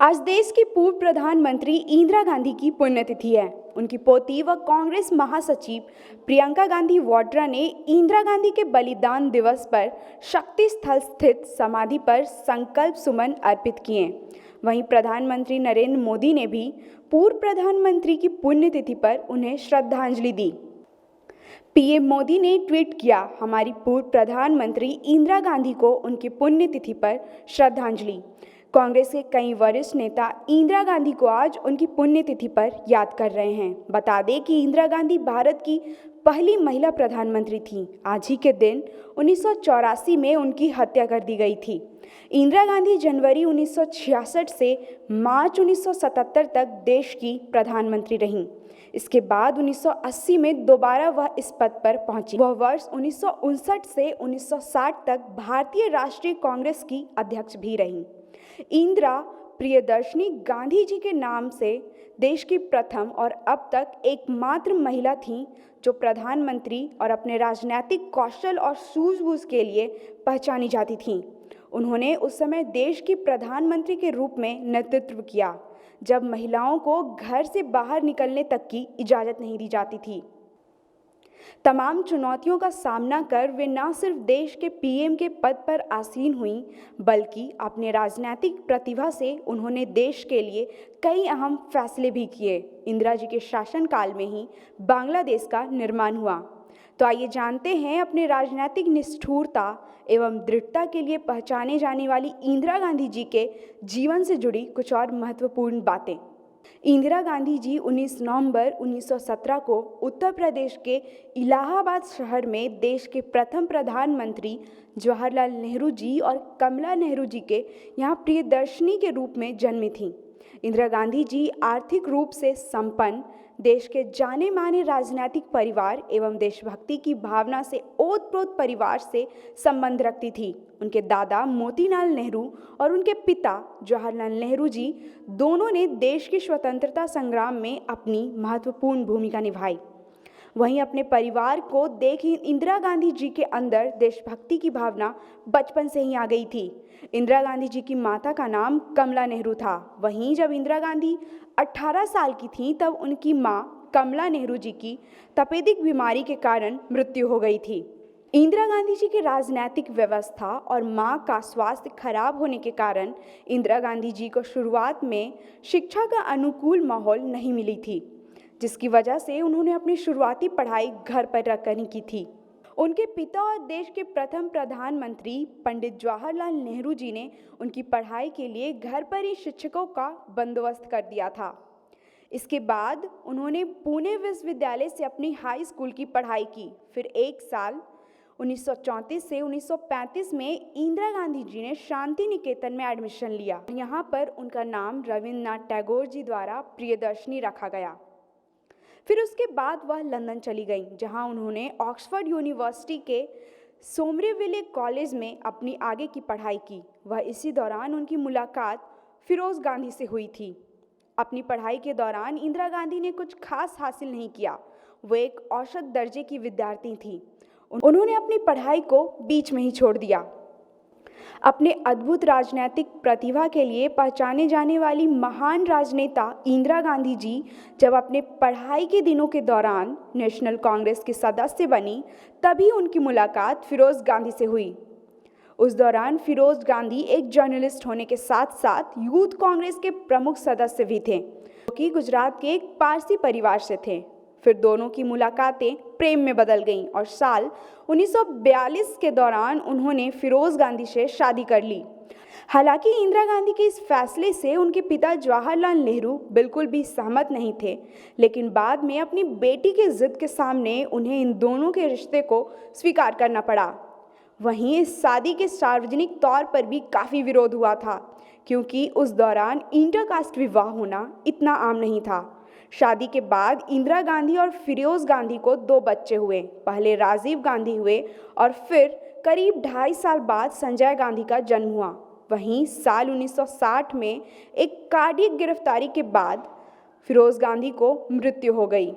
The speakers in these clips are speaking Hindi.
आज देश की पूर्व प्रधानमंत्री इंदिरा गांधी की पुण्यतिथि है। उनकी पोती व कांग्रेस महासचिव प्रियंका गांधी वाड्रा ने इंदिरा गांधी के बलिदान दिवस पर शक्ति स्थल स्थित समाधि पर संकल्प सुमन अर्पित किए। वहीं प्रधानमंत्री नरेंद्र मोदी ने भी पूर्व प्रधानमंत्री की पुण्यतिथि पर उन्हें श्रद्धांजलि दी। पीएम मोदी ने ट्वीट किया, हमारी पूर्व प्रधानमंत्री इंदिरा गांधी को उनकी पुण्यतिथि पर श्रद्धांजलि। कांग्रेस के कई वरिष्ठ नेता इंदिरा गांधी को आज उनकी पुण्यतिथि पर याद कर रहे हैं। बता दें कि इंदिरा गांधी भारत की पहली महिला प्रधानमंत्री थी। आज ही के दिन 1984 में उनकी हत्या कर दी गई थी। इंदिरा गांधी जनवरी 1966 से मार्च 1977 तक देश की प्रधानमंत्री रहीं। इसके बाद 1980 में दोबारा वह इस पद पर पहुंची। वह वर्ष 1959 से 1960 तक भारतीय राष्ट्रीय कांग्रेस की अध्यक्ष भी रहीं। इंदिरा प्रियदर्शनी गांधी जी के नाम से देश की प्रथम और अब तक एकमात्र महिला थीं जो प्रधानमंत्री और अपने राजनीतिक कौशल और सूझबूझ के लिए पहचानी जाती थीं। उन्होंने उस समय देश की प्रधानमंत्री के रूप में नेतृत्व किया जब महिलाओं को घर से बाहर निकलने तक की इजाज़त नहीं दी जाती थी। तमाम चुनौतियों का सामना कर वे न सिर्फ देश के पीएम के पद पर आसीन हुईं, बल्कि अपने राजनीतिक प्रतिभा से उन्होंने देश के लिए कई अहम फैसले भी किए। इंदिरा जी के शासनकाल में ही बांग्लादेश का निर्माण हुआ। तो आइए जानते हैं अपने राजनीतिक निष्ठुरता एवं दृढ़ता के लिए पहचाने जाने वाली इंदिरा गांधी जी के जीवन से जुड़ी कुछ और महत्वपूर्ण बातें। इंदिरा गांधी जी 19 नवंबर 1917 को उत्तर प्रदेश के इलाहाबाद शहर में देश के प्रथम प्रधानमंत्री जवाहरलाल नेहरू जी और कमला नेहरू जी के यहाँ प्रियदर्शनी के रूप में जन्मी थीं। इंदिरा गांधी जी आर्थिक रूप से संपन्न, देश के जाने माने राजनीतिक परिवार एवं देशभक्ति की भावना से ओतप्रोत परिवार से संबंध रखती थी। उनके दादा मोतीलाल नेहरू और उनके पिता जवाहरलाल नेहरू जी दोनों ने देश की स्वतंत्रता संग्राम में अपनी महत्वपूर्ण भूमिका निभाई। वहीं अपने परिवार को देख ही इंदिरा गांधी जी के अंदर देशभक्ति की भावना बचपन से ही आ गई थी। इंदिरा गांधी जी की माता का नाम कमला नेहरू था। वहीं जब इंदिरा गांधी 18 साल की थीं तब उनकी मां कमला नेहरू जी की तपेदिक बीमारी के कारण मृत्यु हो गई थी। इंदिरा गांधी जी की राजनीतिक व्यवस्था और मां का स्वास्थ्य खराब होने के कारण इंदिरा गांधी जी को शुरुआत में शिक्षा का अनुकूल माहौल नहीं मिली थी, जिसकी वजह से उन्होंने अपनी शुरुआती पढ़ाई घर पर रखकर ही की थी। उनके पिता और देश के प्रथम प्रधानमंत्री पंडित जवाहरलाल नेहरू जी ने उनकी पढ़ाई के लिए घर पर ही शिक्षकों का बंदोबस्त कर दिया था। इसके बाद उन्होंने पुणे विश्वविद्यालय से अपनी हाई स्कूल की पढ़ाई की। फिर एक साल 1934 से 1935 में इंदिरा गांधी जी ने शांति निकेतन में एडमिशन लिया। यहाँ पर उनका नाम रविन्द्रनाथ टैगोर जी द्वारा प्रियदर्शनी रखा गया। फिर उसके बाद वह लंदन चली गईं, जहां उन्होंने ऑक्सफोर्ड यूनिवर्सिटी के सोमरविले कॉलेज में अपनी आगे की पढ़ाई की। वह इसी दौरान उनकी मुलाकात फिरोज गांधी से हुई थी। अपनी पढ़ाई के दौरान इंदिरा गांधी ने कुछ खास हासिल नहीं किया। वो एक औसत दर्जे की विद्यार्थी थी। उन्होंने अपनी पढ़ाई को बीच में ही छोड़ दिया। अपने अद्भुत राजनीतिक प्रतिभा के लिए पहचाने जाने वाली महान राजनेता इंदिरा गांधी जी जब अपने पढ़ाई के दिनों के दौरान नेशनल कांग्रेस के सदस्य बनी, तभी उनकी मुलाकात फिरोज गांधी से हुई। उस दौरान फिरोज गांधी एक जर्नलिस्ट होने के साथ साथ यूथ कांग्रेस के प्रमुख सदस्य भी थे, जो कि गुजरात के एक पारसी परिवार से थे। फिर दोनों की मुलाकातें प्रेम में बदल गईं और साल 1942 के दौरान उन्होंने फिरोज गांधी से शादी कर ली। हालांकि इंदिरा गांधी के इस फैसले से उनके पिता जवाहरलाल नेहरू बिल्कुल भी सहमत नहीं थे, लेकिन बाद में अपनी बेटी की जिद के सामने उन्हें इन दोनों के रिश्ते को स्वीकार करना पड़ा। वहीं इस शादी के सार्वजनिक तौर पर भी काफ़ी विरोध हुआ था, क्योंकि उस दौरान इंटरकास्ट विवाह होना इतना आम नहीं था। शादी के बाद इंदिरा गांधी और फिरोज गांधी को 2 बच्चे हुए। पहले राजीव गांधी हुए और फिर करीब 2.5 साल बाद संजय गांधी का जन्म हुआ। वहीं साल 1960 में एक कार्डियक गिरफ्तारी के बाद फिरोज गांधी को मृत्यु हो गई।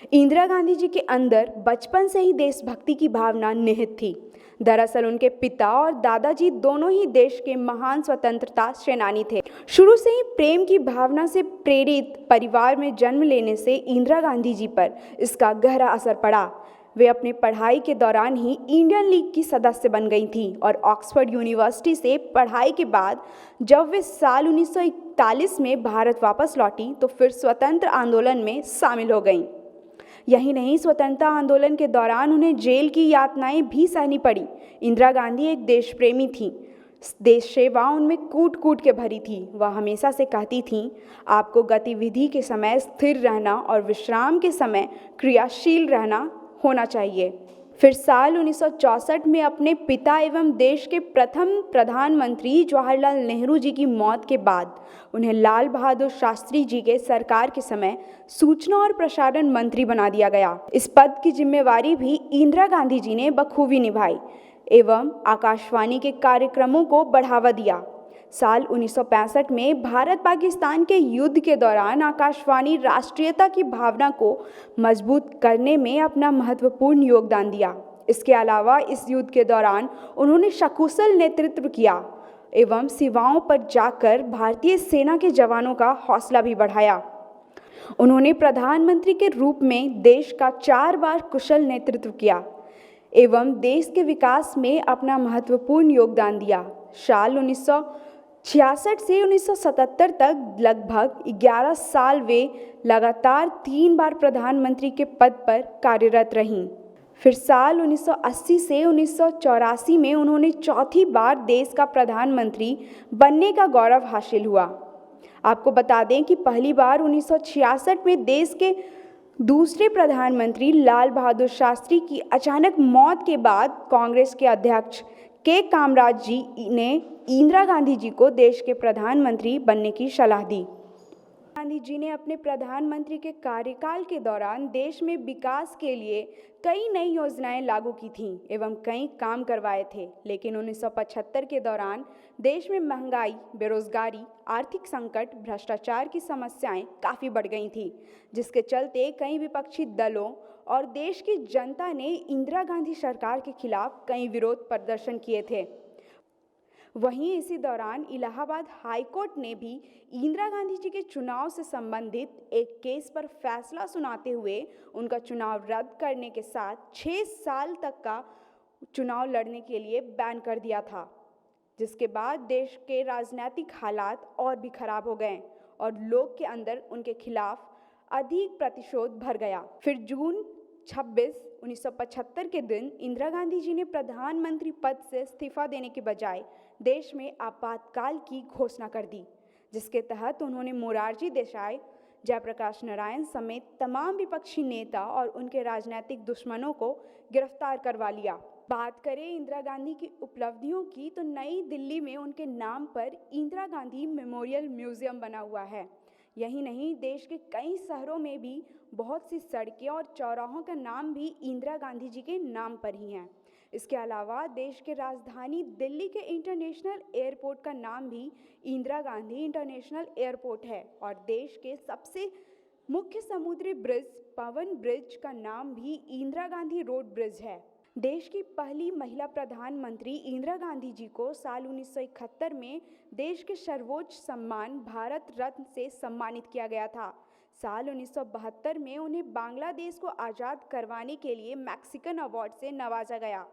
इंदिरा गांधी जी के अंदर बचपन से ही देशभक्ति की भावना निहित थी। दरअसल उनके पिता और दादाजी दोनों ही देश के महान स्वतंत्रता सेनानी थे। शुरू से ही प्रेम की भावना से प्रेरित परिवार में जन्म लेने से इंदिरा गांधी जी पर इसका गहरा असर पड़ा। वे अपनी पढ़ाई के दौरान ही इंडियन लीग की सदस्य बन गई थीं और ऑक्सफोर्ड यूनिवर्सिटी से पढ़ाई के बाद जब वे साल 1941 में भारत वापस लौटी तो फिर स्वतंत्र आंदोलन में शामिल हो गईं। यही नहीं, स्वतंत्रता आंदोलन के दौरान उन्हें जेल की यातनाएं भी सहनी पड़ी। इंदिरा गांधी एक देश प्रेमी थीं। देश सेवा उनमें कूट कूट के भरी थी। वह हमेशा से कहती थीं, आपको गतिविधि के समय स्थिर रहना और विश्राम के समय क्रियाशील रहना होना चाहिए। फिर साल 1964 में अपने पिता एवं देश के प्रथम प्रधानमंत्री जवाहरलाल नेहरू जी की मौत के बाद उन्हें लाल बहादुर शास्त्री जी के सरकार के समय सूचना और प्रसारण मंत्री बना दिया गया। इस पद की जिम्मेवारी भी इंदिरा गांधी जी ने बखूबी निभाई एवं आकाशवाणी के कार्यक्रमों को बढ़ावा दिया। साल 1965 में भारत पाकिस्तान के युद्ध के दौरान आकाशवाणी राष्ट्रीयता की भावना को मजबूत करने में अपना महत्वपूर्ण योगदान दिया। इसके अलावा इस युद्ध के दौरान उन्होंने सकुशल नेतृत्व किया एवं सीमाओं पर जाकर भारतीय सेना के जवानों का हौसला भी बढ़ाया। उन्होंने प्रधानमंत्री के रूप में देश का 4 बार कुशल नेतृत्व किया एवं देश के विकास में अपना महत्वपूर्ण योगदान दिया। साल 1966 से 1977 तक लगभग 11 साल वे लगातार 3 बार प्रधानमंत्री के पद पर कार्यरत रहीं। फिर साल 1980 से 1984 में उन्होंने चौथी बार देश का प्रधानमंत्री बनने का गौरव हासिल हुआ। आपको बता दें कि पहली बार 1966 में देश के दूसरे प्रधानमंत्री लाल बहादुर शास्त्री की अचानक मौत के बाद कांग्रेस के अध्यक्ष के कामराज जी ने इंदिरा गांधी जी को देश के प्रधानमंत्री बनने की सलाह दी। गांधी जी ने अपने प्रधानमंत्री के कार्यकाल के दौरान देश में विकास के लिए कई नई योजनाएं लागू की थीं एवं कई काम करवाए थे, लेकिन 1975 के दौरान देश में महंगाई, बेरोजगारी, आर्थिक संकट, भ्रष्टाचार की समस्याएं काफ़ी बढ़ गई थीं, जिसके चलते कई विपक्षी दलों और देश की जनता ने इंदिरा गांधी सरकार के खिलाफ कई विरोध प्रदर्शन किए थे। वहीं इसी दौरान इलाहाबाद हाई कोर्ट ने भी इंदिरा गांधी जी के चुनाव से संबंधित एक केस पर फैसला सुनाते हुए उनका चुनाव रद्द करने के साथ 6 साल तक का चुनाव लड़ने के लिए बैन कर दिया था, जिसके बाद देश के राजनीतिक हालात और भी खराब हो गए और लोग के अंदर उनके खिलाफ अधिक प्रतिशोध भर गया। फिर जून 26, 1975 के दिन इंदिरा गांधी जी ने प्रधानमंत्री पद से इस्तीफा देने के बजाय देश में आपातकाल की घोषणा कर दी, जिसके तहत उन्होंने मोरारजी देसाई, जयप्रकाश नारायण समेत तमाम विपक्षी नेता और उनके राजनीतिक दुश्मनों को गिरफ्तार करवा लिया। बात करें इंदिरा गांधी की उपलब्धियों की तो नई दिल्ली में उनके नाम पर इंदिरा गांधी मेमोरियल म्यूजियम बना हुआ है। यही नहीं, देश के कई शहरों में भी बहुत सी सड़कें और चौराहों का नाम भी इंदिरा गांधी जी के नाम पर ही है। इसके अलावा देश के राजधानी दिल्ली के इंटरनेशनल एयरपोर्ट का नाम भी इंदिरा गांधी इंटरनेशनल एयरपोर्ट है और देश के सबसे मुख्य समुद्री ब्रिज पवन ब्रिज का नाम भी इंदिरा गांधी रोड ब्रिज है। देश की पहली महिला प्रधानमंत्री इंदिरा गांधी जी को साल 1971 में देश के सर्वोच्च सम्मान भारत रत्न से सम्मानित किया गया था। साल 1972 में उन्हें बांग्लादेश को आज़ाद करवाने के लिए मैक्सिकन अवार्ड से नवाजा गया।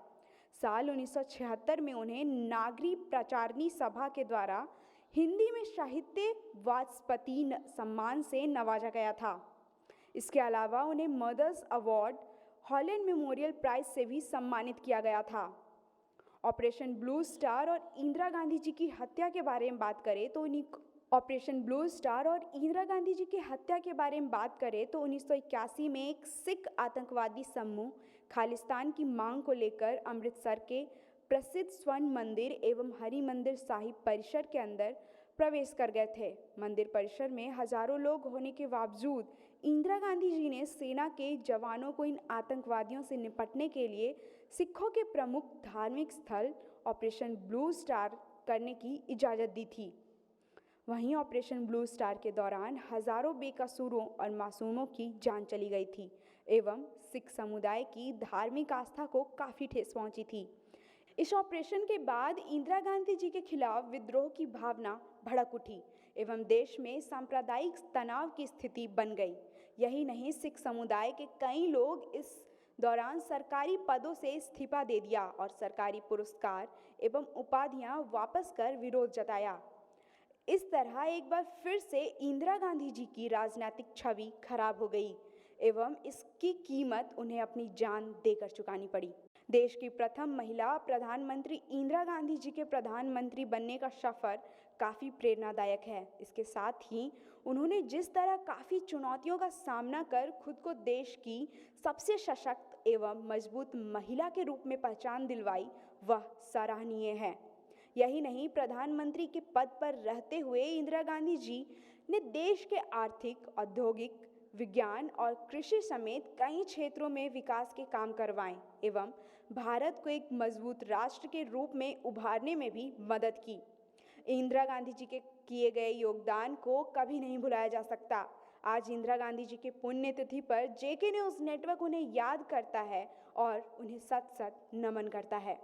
साल 1976 में उन्हें नागरी प्रचारणी सभा के द्वारा हिंदी में साहित्य वाचस्पति सम्मान से नवाजा गया था। इसके अलावा उन्हें mother's award, Holland memorial prize से भी सम्मानित किया गया था। ऑपरेशन ब्लू स्टार और इंदिरा गांधी जी की हत्या के बारे में बात करें तो 1981 में एक सिख आतंकवादी समूह खालिस्तान की मांग को लेकर अमृतसर के प्रसिद्ध स्वर्ण मंदिर एवं हरि मंदिर साहिब परिसर के अंदर प्रवेश कर गए थे। मंदिर परिसर में हजारों लोग होने के बावजूद इंदिरा गांधी जी ने सेना के जवानों को इन आतंकवादियों से निपटने के लिए सिखों के प्रमुख धार्मिक स्थल ऑपरेशन ब्लू स्टार करने की इजाज़त दी थी। वहीं ऑपरेशन ब्लू स्टार के दौरान हजारों बेकसूरों और मासूमों की जान चली गई थी। एवं सिख समुदाय की धार्मिक आस्था को काफ़ी ठेस पहुंची थी। इस ऑपरेशन के बाद इंदिरा गांधी जी के खिलाफ विद्रोह की भावना भड़क उठी एवं देश में सांप्रदायिक तनाव की स्थिति बन गई। यही नहीं, सिख समुदाय के कई लोग इस दौरान सरकारी पदों से इस्तीफा दे दिया और सरकारी पुरस्कार एवं उपाधियां वापस कर विरोध जताया। इस तरह एक बार फिर से इंदिरा गांधी जी की राजनीतिक छवि खराब हो गई एवं इसकी कीमत उन्हें अपनी जान देकर चुकानी पड़ी। देश की प्रथम महिला प्रधानमंत्री इंदिरा गांधी जी के प्रधानमंत्री बनने का सफर काफ़ी प्रेरणादायक है। इसके साथ ही उन्होंने जिस तरह काफ़ी चुनौतियों का सामना कर खुद को देश की सबसे सशक्त एवं मजबूत महिला के रूप में पहचान दिलवाई, वह सराहनीय है। यही नहीं, प्रधानमंत्री के पद पर रहते हुए इंदिरा गांधी जी ने देश के आर्थिक, औद्योगिक, विज्ञान और कृषि समेत कई क्षेत्रों में विकास के काम करवाए एवं भारत को एक मजबूत राष्ट्र के रूप में उभारने में भी मदद की। इंदिरा गांधी जी के किए गए योगदान को कभी नहीं भुलाया जा सकता। आज इंदिरा गांधी जी के पुण्यतिथि पर जेके न्यूज़ नेटवर्क उन्हें याद करता है और उन्हें सत सत नमन करता है।